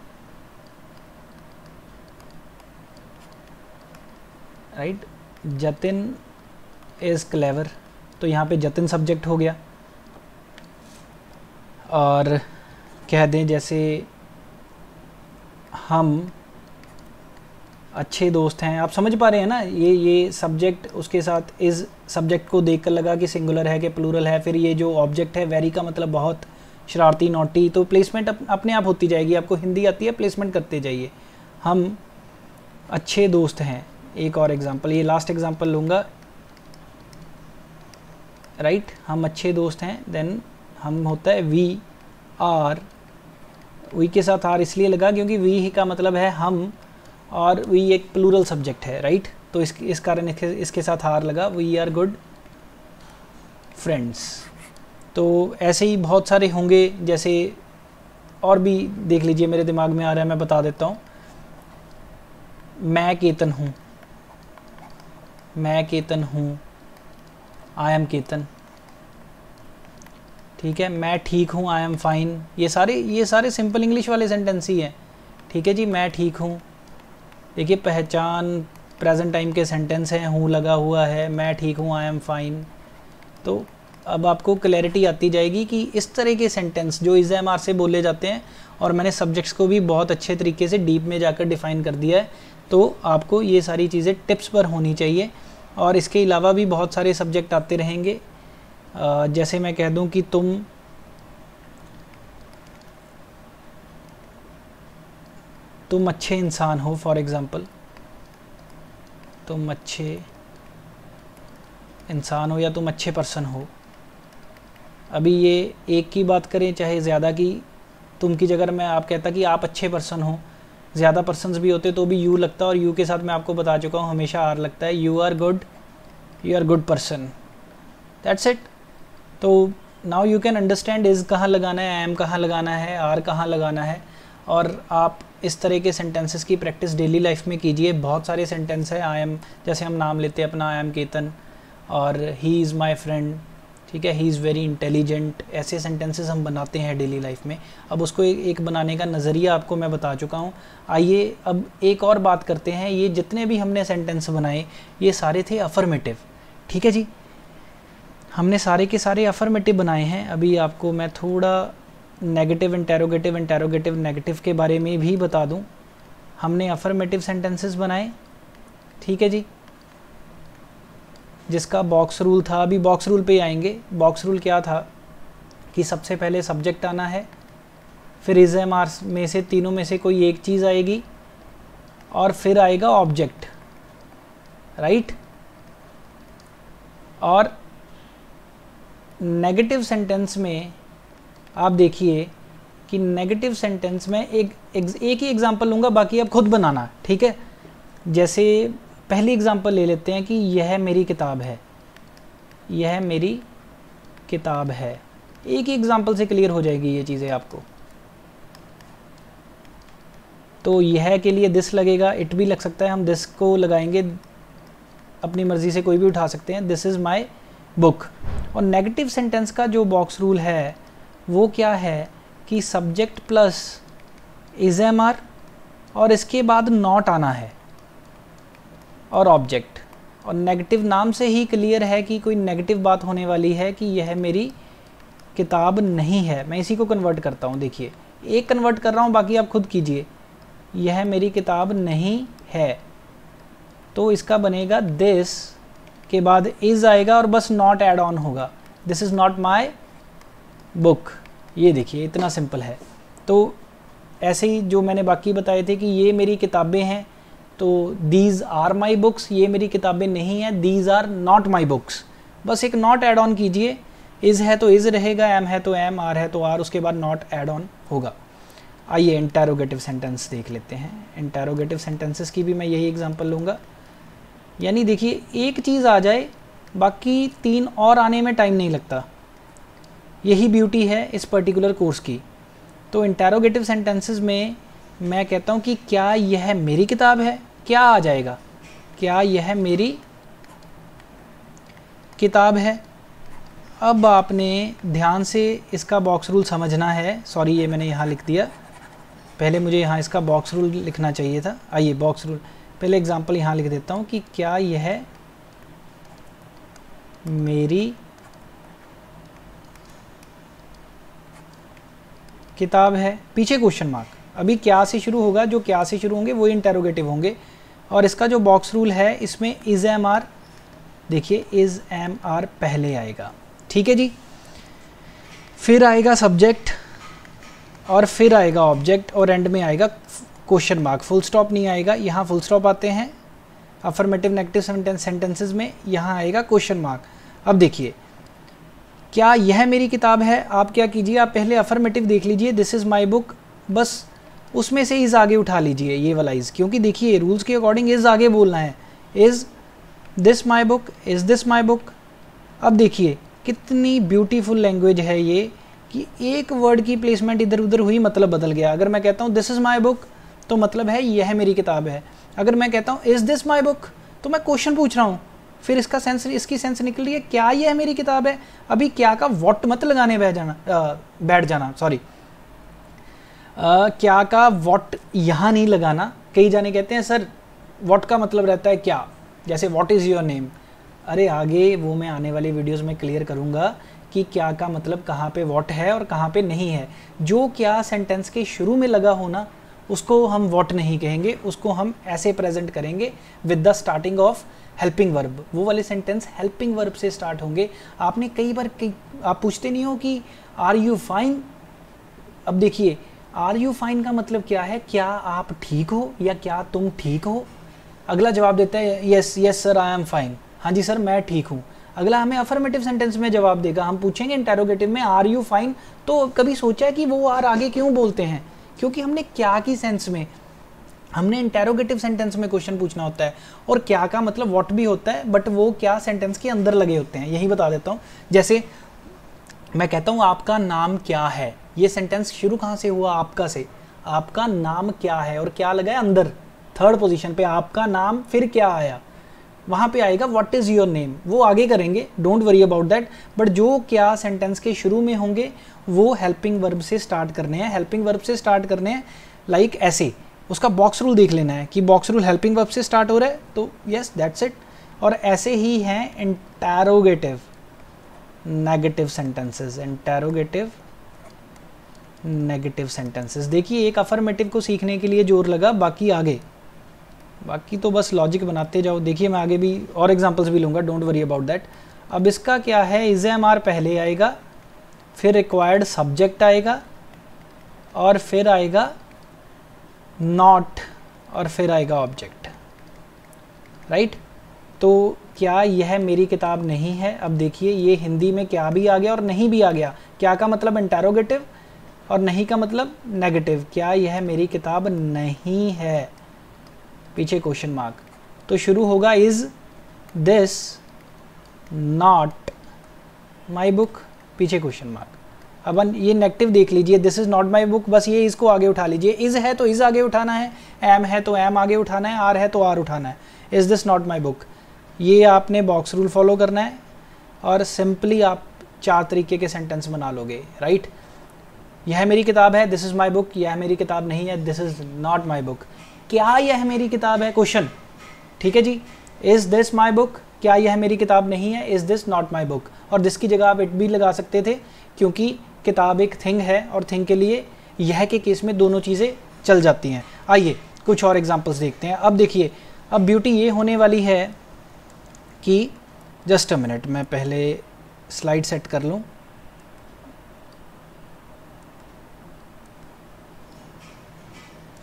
राइट, जतिन इज़ क्लेवर, तो यहाँ पे जतिन सब्जेक्ट हो गया। और कह दें जैसे हम अच्छे दोस्त हैं, आप समझ पा रहे हैं ना, ये सब्जेक्ट उसके साथ इज़ सब्जेक्ट को देखकर लगा कि सिंगुलर है कि प्लूरल है। फिर ये जो ऑब्जेक्ट है वेरी का मतलब बहुत, शरारती नॉटी, तो प्लेसमेंट अपने आप होती जाएगी। आपको हिंदी आती है, प्लेसमेंट करते जाइए। हम अच्छे दोस्त हैं, एक और एग्जांपल, ये लास्ट एग्जांपल लूँगा, राइट। हम अच्छे दोस्त हैं, देन हम होता है वी आर, वी के साथ आर इसलिए लगा क्योंकि वी का मतलब है हम, और वी एक प्लूरल सब्जेक्ट है, राइट। तो इस कारण इसके साथ आर लगा, वी आर गुड फ्रेंड्स। तो ऐसे ही बहुत सारे होंगे, जैसे और भी देख लीजिए, मेरे दिमाग में आ रहा है, मैं बता देता हूँ। मैं केतन हूँ, मैं केतन हूँ, आई एम केतन, ठीक है। मैं ठीक हूँ, आई एम फाइन, ये सारे सिंपल इंग्लिश वाले सेंटेंस ही हैं, ठीक है जी। मैं ठीक हूँ, देखिए पहचान प्रेजेंट टाइम के सेंटेंस हैं, हूँ लगा हुआ है, मैं ठीक हूँ, आई एम फाइन। तो अब आपको क्लैरिटी आती जाएगी कि इस तरह के सेंटेंस जो इज़ एम आर से बोले जाते हैं, और मैंने सब्जेक्ट्स को भी बहुत अच्छे तरीके से डीप में जाकर डिफ़ाइन कर दिया है। तो आपको ये सारी चीज़ें टिप्स पर होनी चाहिए। और इसके अलावा भी बहुत सारे सब्जेक्ट आते रहेंगे। जैसे मैं कह दूं कि तुम अच्छे इंसान हो, फॉर एग्ज़ाम्पल, तुम अच्छे इंसान हो या तुम अच्छे पर्सन हो। अभी ये एक की बात करें चाहे ज़्यादा की, तुम की जगह मैं आप कहता कि आप अच्छे पर्सन हो, ज़्यादा पर्सन्स भी होते तो भी यू लगता, और यू के साथ मैं आपको बता चुका हूँ हमेशा आर लगता है। You are good person, that's it. तो now you can understand is कहाँ लगाना है, एम कहाँ लगाना है, आर कहाँ लगाना है। और आप इस तरह के सेंटेंसेस की प्रैक्टिस डेली लाइफ में कीजिए। बहुत सारे सेंटेंस है, आई एम, जैसे हम नाम लेते हैं अपना, आई एम केतन, और ही इज़ माई फ्रेंड, ठीक है, ही इज़ वेरी इंटेलिजेंट। ऐसे सेंटेंसेस हम बनाते हैं डेली लाइफ में। अब उसको एक बनाने का नज़रिया आपको मैं बता चुका हूँ। आइए अब एक और बात करते हैं। ये जितने भी हमने सेंटेंस बनाए ये सारे थे अफर्मेटिव, ठीक है जी, हमने सारे के सारे अफर्मेटिव बनाए हैं। अभी आपको मैं थोड़ा नेगेटिव, इंटेरोगेटिव, नेगेटिव के बारे में भी बता दूं। हमने अफर्मेटिव सेंटेंसेस बनाए, ठीक है जी, जिसका बॉक्स रूल था। अभी बॉक्स रूल पे आएंगे। बॉक्स रूल क्या था कि सबसे पहले सब्जेक्ट आना है, फिर इज़ एम आर में से तीनों में से कोई एक चीज़ आएगी, और फिर आएगा ऑब्जेक्ट, राइट। और नेगेटिव सेंटेंस में आप देखिए कि नेगेटिव सेंटेंस में एक ही एग्जांपल लूँगा, बाकी आप खुद बनाना, ठीक है। जैसे पहली एग्जांपल ले लेते हैं कि यह मेरी किताब है, यह मेरी किताब है। एक ही एग्जांपल से क्लियर हो जाएगी ये चीज़ें आपको। तो यह के लिए दिस लगेगा, इट भी लग सकता है, हम दिस को लगाएंगे, अपनी मर्ज़ी से कोई भी उठा सकते हैं, दिस इज़ माई बुक। और नेगेटिव सेंटेंस का जो बॉक्स रूल है वो क्या है कि subject plus is am are, और इसके बाद नॉट आना है, और ऑब्जेक्ट। और नेगेटिव नाम से ही क्लियर है कि कोई नेगेटिव बात होने वाली है कि यह मेरी किताब नहीं है। मैं इसी को कन्वर्ट करता हूँ, देखिए एक कन्वर्ट कर रहा हूँ, बाकी आप खुद कीजिए। यह मेरी किताब नहीं है, तो इसका बनेगा दिस के बाद इज़ आएगा और बस नॉट ऐड ऑन होगा, this is not my book. ये देखिए इतना सिंपल है। तो ऐसे ही जो मैंने बाकी बताए थे कि ये मेरी किताबें हैं, तो दीज आर माई बुक्स, ये मेरी किताबें नहीं हैं, these are not my books. बस एक नॉट ऐड ऑन कीजिए, इज़ है तो इज़ रहेगा, एम है तो एम, आर है तो आर, उसके बाद नॉट ऐड ऑन होगा। आइए इंटरोगेटिव सेंटेंस देख लेते हैं। इंटरोगेटिव सेंटेंसेस की भी मैं यही एग्जांपल लूँगा। यानी देखिए एक चीज़ आ जाए, बाकी 3 और आने में टाइम नहीं लगता। यही ब्यूटी है इस पर्टिकुलर कोर्स की। तो इंटरोगेटिव सेंटेंसेस में मैं कहता हूँ कि क्या यह मेरी किताब है, क्या आ जाएगा, क्या यह मेरी किताब है। अब आपने ध्यान से इसका बॉक्स रूल समझना है। सॉरी, ये मैंने यहाँ लिख दिया, पहले मुझे यहाँ इसका बॉक्स रूल लिखना चाहिए था। आइए बॉक्स रूल, पहले एग्जांपल यहाँ लिख देता हूँ कि क्या यह मेरी किताब है, पीछे क्वेश्चन मार्क। अभी क्या से शुरू होगा, जो क्या से शुरू होंगे वो इंटरोगेटिव होंगे। और इसका जो बॉक्स रूल है इसमें इज़ एम आर, देखिए इज़ एम आर पहले आएगा, ठीक है जी। फिर आएगा सब्जेक्ट और फिर आएगा ऑब्जेक्ट और एंड में आएगा क्वेश्चन मार्क। फुल स्टॉप नहीं आएगा, यहाँ फुल स्टॉप आते हैं अफर्मेटिव नेगेटिव सेंटेंसेस में, यहाँ आएगा क्वेश्चन मार्क। अब देखिए क्या यह मेरी किताब है, आप क्या कीजिए, आप पहले अफर्मेटिव देख लीजिए, दिस इज़ माई बुक, बस उसमें से इज़ आगे उठा लीजिए, ये वाला इज़, क्योंकि देखिए रूल्स के अकॉर्डिंग इज़ आगे बोलना है। Is this my book, is this my book. अब देखिए कितनी ब्यूटीफुल लैंग्वेज है ये कि एक वर्ड की प्लेसमेंट इधर उधर हुई, मतलब बदल गया। अगर मैं कहता हूँ दिस इज़ माई बुक तो मतलब है यह मेरी किताब है। अगर मैं कहता हूँ इज़ दिस माई बुक तो मैं क्वेश्चन पूछ रहा हूँ, फिर इसका सेंस, इसकी सेंस निकल रही है क्या यह मेरी किताब है। अभी क्या का वॉट मत लगाने बैठ जाना, सॉरी, क्या का वॉट यहाँ नहीं लगाना। कई जाने कहते हैं सर वॉट का मतलब रहता है क्या, जैसे व्हाट इज़ योर नेम। अरे आगे वो मैं आने वाली वीडियोस में क्लियर करूँगा कि क्या का मतलब कहाँ पे व्हाट है और कहाँ पे नहीं है। जो क्या सेंटेंस के शुरू में लगा हो ना, उसको हम व्हाट नहीं कहेंगे, उसको हम ऐसे प्रेजेंट करेंगे with the starting of helping verb. वो वाले सेंटेंस हेल्पिंग वर्ब से स्टार्ट होंगे। आपने कई बार आप पूछते नहीं हो कि आर यू फाइन। अब देखिए आर यू फाइन का मतलब क्या है, क्या आप ठीक हो या क्या तुम ठीक हो। अगला जवाब देता है yes yes sir I am fine, हाँ जी सर मैं ठीक हूँ। अगला हमें अफर्मेटिव सेंटेंस में जवाब देगा। हम पूछेंगे इंटेरोगेटिव में आर यू फाइन, तो कभी सोचा है कि वो आर आगे क्यों बोलते हैं, क्योंकि हमने क्या की सेंस में, हमने इंटेरोगेटिव सेंटेंस में क्वेश्चन पूछना होता है। और क्या का मतलब व्हाट भी होता है, बट वो क्या सेंटेंस के अंदर लगे होते हैं। यही बता देता हूँ, जैसे मैं कहता हूँ आपका नाम क्या है, ये सेंटेंस शुरू कहाँ से हुआ, आपका से। आपका नाम क्या है और क्या लगा है अंदर, थर्ड पोजीशन पे आपका नाम, फिर क्या आया, वहाँ पे आएगा व्हाट इज़ योर नेम। वो आगे करेंगे, don't worry about that. But जो क्या सेंटेंस के शुरू में होंगे वो हेल्पिंग वर्ब से स्टार्ट करने हैं। हेल्पिंग वर्ब से स्टार्ट करने हैं लाइक ऐसे। उसका बॉक्स रूल देख लेना है कि बॉक्स रूल हेल्पिंग वर्ब से स्टार्ट हो रहा है, तो यस दैट्स इट। और ऐसे ही हैं interrogative negative sentences. Interrogative negative sentences, देखिए एक अफर्मेटिव को सीखने के लिए जोर लगा, बाकी आगे, बाकी तो बस लॉजिक बनाते जाओ। देखिए मैं आगे भी और एग्जांपल्स भी लूँगा, डोंट वरी अबाउट दैट। अब इसका क्या है, इज़ एम आर पहले आएगा, फिर रिक्वायर्ड सब्जेक्ट आएगा, और फिर आएगा नॉट, और फिर आएगा ऑब्जेक्ट, राइट। तो क्या यह मेरी किताब नहीं है। अब देखिए ये हिंदी में क्या भी आ गया और नहीं भी आ गया। क्या का मतलब इंटेरोगेटिव और नहीं का मतलब नेगेटिव। क्या यह मेरी किताब नहीं है, पीछे क्वेश्चन मार्क। तो शुरू होगा is this not my book, पीछे क्वेश्चन मार्क। अब ये नेगेटिव देख लीजिए, this is not my book, बस ये इसको आगे उठा लीजिए। इज़ है तो इज़ आगे उठाना है, एम है तो एम आगे उठाना है, आर है तो आर उठाना है। Is this not my book, ये आपने बॉक्स रूल फॉलो करना है और सिंपली आप 4 तरीके के सेंटेंस बना लोगे, राइट। यह मेरी किताब है, दिस इज़ माई बुक। यह मेरी किताब नहीं है, this is not my book. क्या यह मेरी किताब है, क्वेश्चन, ठीक है जी। इज़ दिस माई बुक, क्या यह मेरी किताब नहीं है, is this not my book. और दिस की जगह आप इट भी लगा सकते थे, क्योंकि किताब एक थिंग है और थिंग के लिए यह के केस में दोनों चीज़ें चल जाती हैं। आइए कुछ और एग्जांपल्स देखते हैं। अब देखिए, अब ब्यूटी ये होने वाली है कि जस्ट अ मिनट, मैं पहले स्लाइड सेट कर लूँ।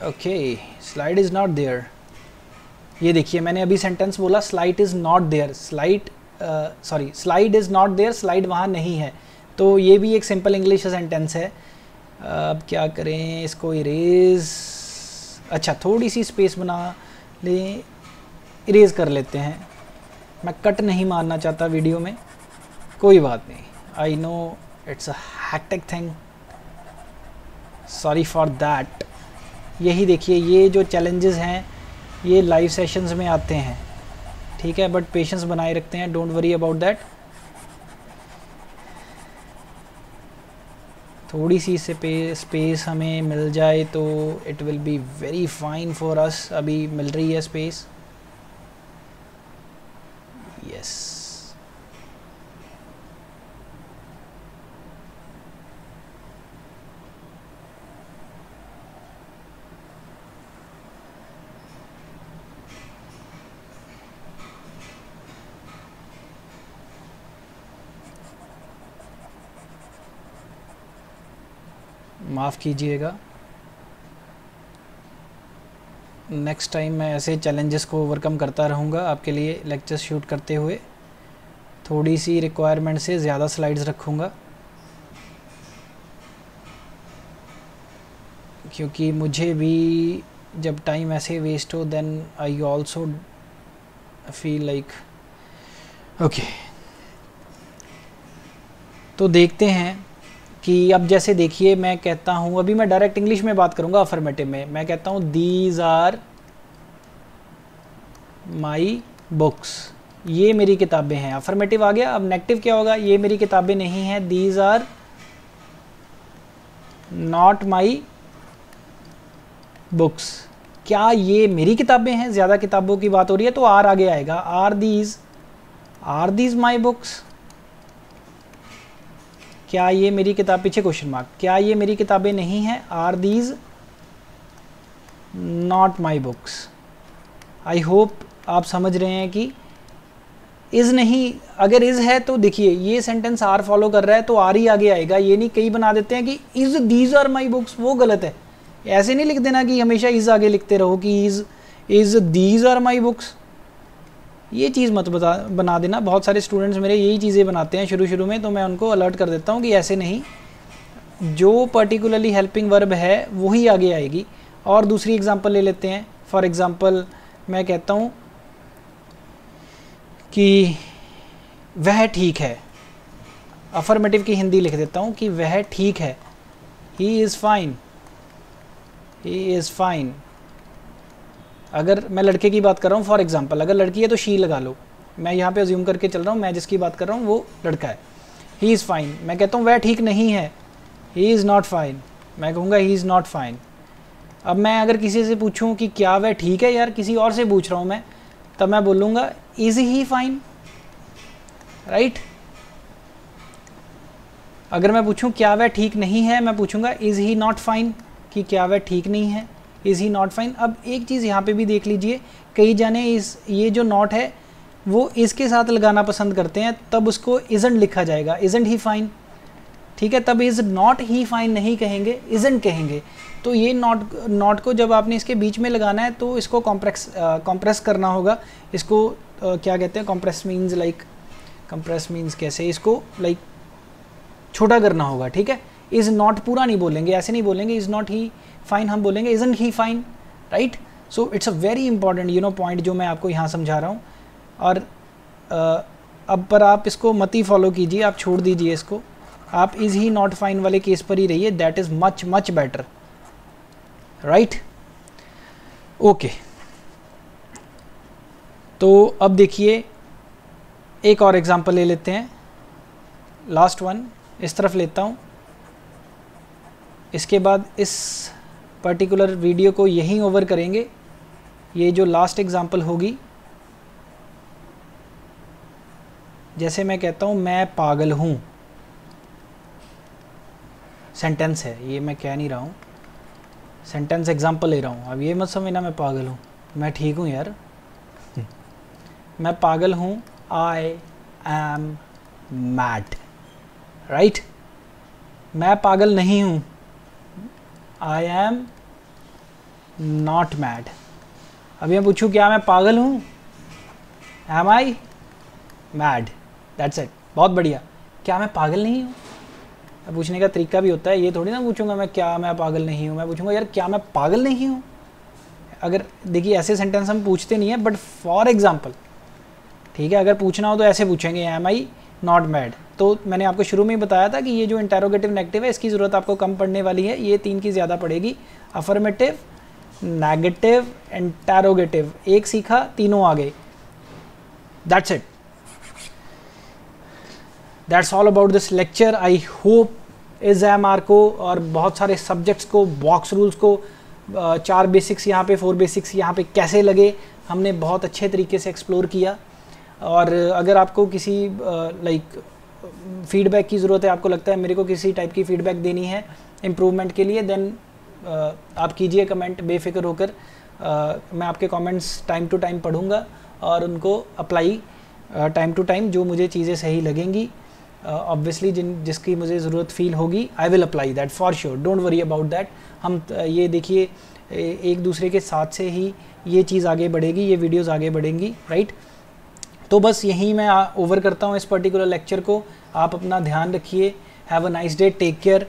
Okay, slide is not there. ये देखिए, मैंने अभी सेंटेंस बोला slide is not there, slide is not there, slide वहाँ नहीं है। तो ये भी एक सिंपल इंग्लिश सेंटेंस है। अब क्या करें, इसको इरेज, अच्छा थोड़ी सी स्पेस बना लें, इरेज कर लेते हैं। मैं कट नहीं मारना चाहता वीडियो में, कोई बात नहीं, I know it's a hectic thing, sorry for that. यही देखिए, ये जो चैलेंजेस हैं ये लाइव सेशंस में आते हैं, ठीक है, बट पेशेंस बनाए रखते हैं, डोंट वरी अबाउट दैट। थोड़ी सी स्पेस हमें मिल जाए तो it will be very fine for us. अभी मिल रही है स्पेस, यस। माफ़ कीजिएगा, नेक्स्ट टाइम मैं ऐसे चैलेंजेस को ओवरकम करता रहूँगा आपके लिए लेक्चर्स शूट करते हुए। थोड़ी सी रिक्वायरमेंट से ज़्यादा स्लाइड्स रखूँगा, क्योंकि मुझे भी जब टाइम ऐसे वेस्ट हो then I also feel like okay. तो देखते हैं कि अब जैसे देखिए, मैं कहता हूँ, अभी मैं डायरेक्ट इंग्लिश में बात करूँगा अफर्मेटिव में। मैं कहता हूँ दीज आर माई बुक्स, ये मेरी किताबें हैं। अफर्मेटिव आ गया। अब नेगेटिव क्या होगा, ये मेरी किताबें नहीं हैं, these are not my books. क्या ये मेरी किताबें हैं, ज़्यादा किताबों की बात हो रही है तो आर आगे आएगा। आर दीज माई बुक्स, क्या ये मेरी किताब, पीछे क्वेश्चन मार्क, क्या ये मेरी किताबें नहीं हैं, are these not my books. I hope आप समझ रहे हैं कि इज़ नहीं, अगर इज़ है तो देखिए ये सेंटेंस आर फॉलो कर रहा है तो आर ही आगे आएगा। ये नहीं कई बना देते हैं कि is these are my books, वो गलत है। ऐसे नहीं लिख देना कि हमेशा इज़ आगे लिखते रहो कि is these are my books, ये चीज़ मत बना देना। बहुत सारे स्टूडेंट्स मेरे यही चीज़ें बनाते हैं शुरू में, तो मैं उनको अलर्ट कर देता हूँ कि ऐसे नहीं, जो पर्टिकुलरली हेल्पिंग वर्ब है वही आगे आएगी। और दूसरी एग्जांपल ले लेते हैं। फॉर एग्जांपल मैं कहता हूँ कि वह ठीक है, अफर्मेटिव की हिंदी लिख देता हूँ कि वह ठीक है, he is fine, he is fine. अगर मैं लड़के की बात कर रहा हूँ, फॉर एग्जांपल अगर लड़की है तो शी लगा लो, मैं यहाँ पे अज्यूम करके चल रहा हूँ, मैं जिसकी बात कर रहा हूँ वो लड़का है। ही इज़ फाइन, मैं कहता हूँ वह ठीक नहीं है, ही इज़ नॉट फाइन, मैं कहूँगा ही इज़ नॉट फाइन। अब मैं अगर किसी से पूछूँ कि क्या वह ठीक है, यार किसी और से पूछ रहा हूँ मैं, तब मैं बोलूँगा इज़ ही फाइन, राइट। अगर मैं पूछूँ क्या वह ठीक नहीं है, मैं पूछूँगा इज़ ही नॉट फाइन, कि क्या वह ठीक नहीं है, इज़ ही नॉट फाइन। अब एक चीज़ यहाँ पे भी देख लीजिए, कई जाने ये जो नॉट है वो इसके साथ लगाना पसंद करते हैं, तब उसको इज़ंट लिखा जाएगा, इज़ंट ही फाइन, ठीक है। तब इज़ नॉट ही फाइन नहीं कहेंगे, इज़ंट कहेंगे। तो ये नॉट को जब आपने इसके बीच में लगाना है तो इसको कॉम्प्रेस करना होगा। इसको क्या कहते हैं, compress means like, compress means कैसे, इसको लाइक छोटा करना होगा, ठीक है। इज़ नॉट पूरा नहीं बोलेंगे, ऐसे नहीं बोलेंगे इज़ नॉट ही फाइन, हम बोलेंगे isn't he fine, right. So it's a very important point जो मैं आपको यहाँ समझा रहा हूँ। और अब पर आप इसको मत ही फॉलो कीजिए, आप छोड़ दीजिए इसको, आप इज़ ही नॉट फाइन वाले केस पर ही रहिए, that is much better, right. Okay, तो अब देखिए एक और एग्जांपल ले लेते हैं, लास्ट वन इस तरफ लेता हूँ। इसके बाद इस पर्टिकुलर वीडियो को यहीं ओवर करेंगे। ये जो लास्ट एग्जांपल होगी, जैसे मैं कहता हूँ मैं पागल हूँ, सेंटेंस है ये, मैं कह नहीं रहा हूँ, सेंटेंस एग्जांपल ले रहा हूँ। अब ये मत समझना मैं पागल हूँ, मैं ठीक हूँ यार, मैं पागल हूँ। I am mad, right. मैं पागल नहीं हूँ, आई एम नॉट मैड। अभी मैं पूछूँ क्या मैं पागल हूँ, am I mad, that's it. बहुत बढ़िया। क्या मैं पागल नहीं हूँ, पूछने का तरीका भी होता है। ये थोड़ी ना पूछूंगा मैं पागल नहीं हूँ, मैं पूछूंगा यार क्या मैं पागल नहीं हूँ। अगर देखिए ऐसे सेंटेंस हम पूछते नहीं है, बट फॉर एग्जाम्पल, ठीक है, अगर पूछना हो तो ऐसे पूछेंगे, एम आई नॉट मैड। तो मैंने आपको शुरू में ही बताया था कि ये जो इंटेरोगेटिव नेगेटिव है इसकी ज़रूरत आपको कम पड़ने वाली है, ये 3 की ज़्यादा पड़ेगी। अफर्मेटिव, नेगेटिव, इंटेरोगेटिव, एक सीखा तीनों आ गए। That's it, that's all about this lecture. I hope इस एमआर को और बहुत सारे सब्जेक्ट्स को, बॉक्स रूल्स को, 4 बेसिक्स यहाँ पे, 4 बेसिक्स यहाँ पे कैसे लगे, हमने बहुत अच्छे तरीके से एक्सप्लोर किया। और अगर आपको किसी लाइक फीडबैक की ज़रूरत है, आपको लगता है मेरे को किसी टाइप की फ़ीडबैक देनी है इम्प्रूवमेंट के लिए, देन आप कीजिए कमेंट बेफिक्र होकर। मैं आपके कमेंट्स टाइम टू टाइम पढ़ूंगा और उनको अप्लाई टाइम टू टाइम, जो मुझे चीज़ें सही लगेंगी ऑब्वियसली, जिसकी मुझे ज़रूरत फील होगी, I will apply that for sure, don't worry about that. हम ये देखिए एक दूसरे के साथ से ही ये चीज़ आगे बढ़ेगी, ये वीडियोज़ आगे बढ़ेंगी, राइट। तो बस यहीं मैं ओवर करता हूँ इस पर्टिकुलर लेक्चर को। आप अपना ध्यान रखिए, have a nice day, take care,